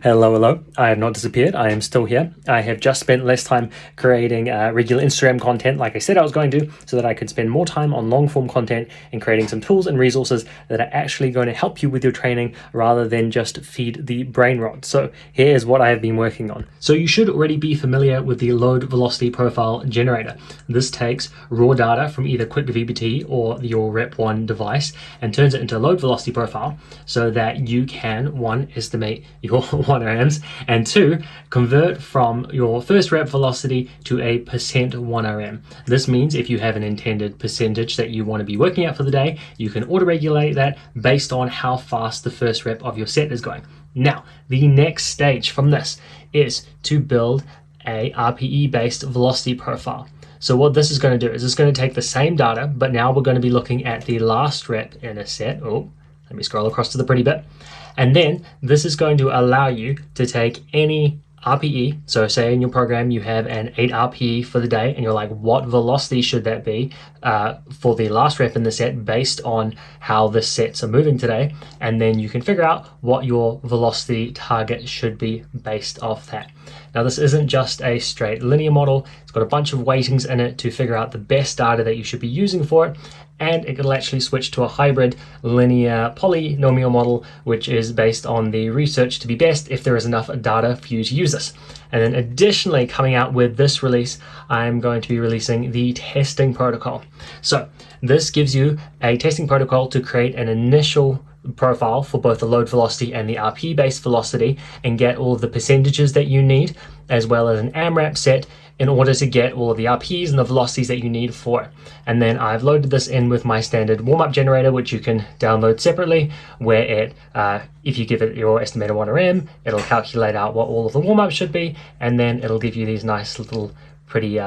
Hello. I have not disappeared. I am still here. I have just spent less time creating regular Instagram content like I said I was going to, so that I could spend more time on long form content and creating some tools and resources that are actually going to help you with your training rather than just feed the brain rot. So here's what I have been working on. So you should already be familiar with the load velocity profile generator. This takes raw data from either QWIK VBT or your RepOne device and turns it into a load velocity profile so that you can, one, estimate your 1RMs, and two, convert from your first rep velocity to a percent 1RM. This means if you have an intended percentage that you want to be working at for the day, you can auto-regulate that based on how fast the first rep of your set is going. Now, the next stage from this is to build a RPE-based velocity profile. So what this is going to do is it's going to take the same data, but now we're going to be looking at the last rep in a set. Oh, let me scroll across to the pretty bit. And then this is going to allow you to take any RPE. So say in your program you have an 8 RPE for the day and you're like, what velocity should that be for the last rep in the set based on how the sets are moving today? And then you can figure out what your velocity target should be based off that. Now this isn't just a straight linear model. It's got a bunch of weightings in it to figure out the best data that you should be using for it. And it will actually switch to a hybrid linear polynomial model, which is based on the research to be best if there is enough data for you to use this. And then additionally, coming out with this release, I'm going to be releasing the testing protocol. So this gives you a testing protocol to create an initial profile for both the load velocity and the RPE based velocity and get all of the percentages that you need, as well as an AMRAP set in order to get all of the RPEs and the velocities that you need for it. And then I've loaded this in with my standard warm-up generator, which you can download separately, where it, if you give it your estimated 1RM, it'll calculate out what all of the warm-up should be, and then it'll give you these nice little pretty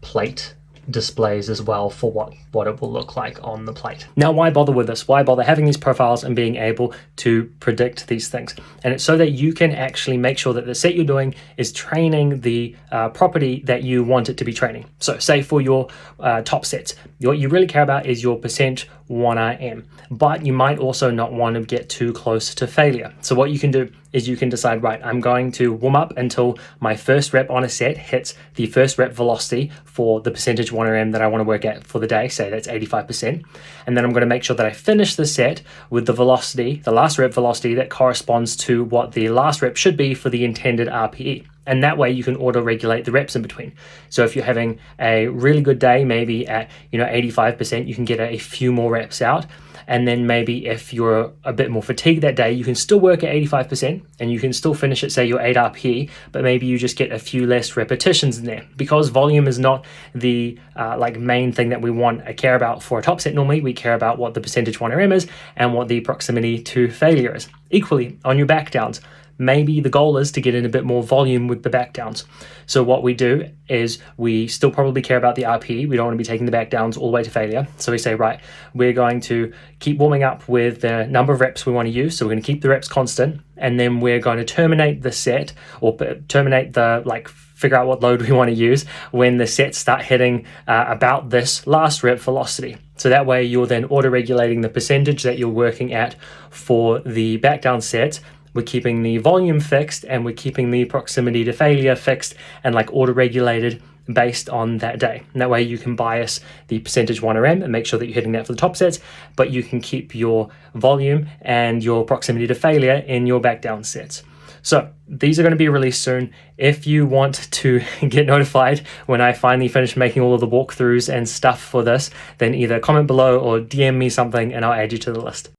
plate displays as well for what it will look like on the plate. Now, why bother with this? Why bother having these profiles and being able to predict these things? And it's so that you can actually make sure that the set you're doing is training the property that you want it to be training. So say for your top sets, what you really care about is your percent 1RM, but you might also not want to get too close to failure. So what you can do is you can decide, right, I'm going to warm up until my first rep on a set hits the first rep velocity for the percentage 1RM that I want to work at for the day, say that's 85%. And then I'm going to make sure that I finish the set with the velocity, the last rep velocity that corresponds to what the last rep should be for the intended RPE. And that way you can auto-regulate the reps in between. So if you're having a really good day, maybe at 85%, you can get a few more reps out. And then maybe if you're a bit more fatigued that day, you can still work at 85% and you can still finish at, say, your 8 RPE, but maybe you just get a few less repetitions in there. Because volume is not the main thing that we want to care about for a top set normally. We care about what the percentage 1RM is and what the proximity to failure is. Equally, on your back downs, maybe the goal is to get in a bit more volume with the back downs. So what we do is we still probably care about the RPE. We don't want to be taking the back downs all the way to failure. So we say, right, we're going to keep warming up with the number of reps we want to use. So we're going to keep the reps constant. And then we're going to terminate the set or terminate figure out what load we want to use when the sets start hitting about this last rep velocity. So that way you're then auto-regulating the percentage that you're working at for the back down sets. We're keeping the volume fixed and we're keeping the proximity to failure fixed and auto-regulated based on that day. And that way you can bias the percentage 1RM and make sure that you're hitting that for the top sets, but you can keep your volume and your proximity to failure in your back down sets. So these are going to be released soon. If you want to get notified when I finally finish making all of the walkthroughs and stuff for this, then either comment below or DM me something and I'll add you to the list.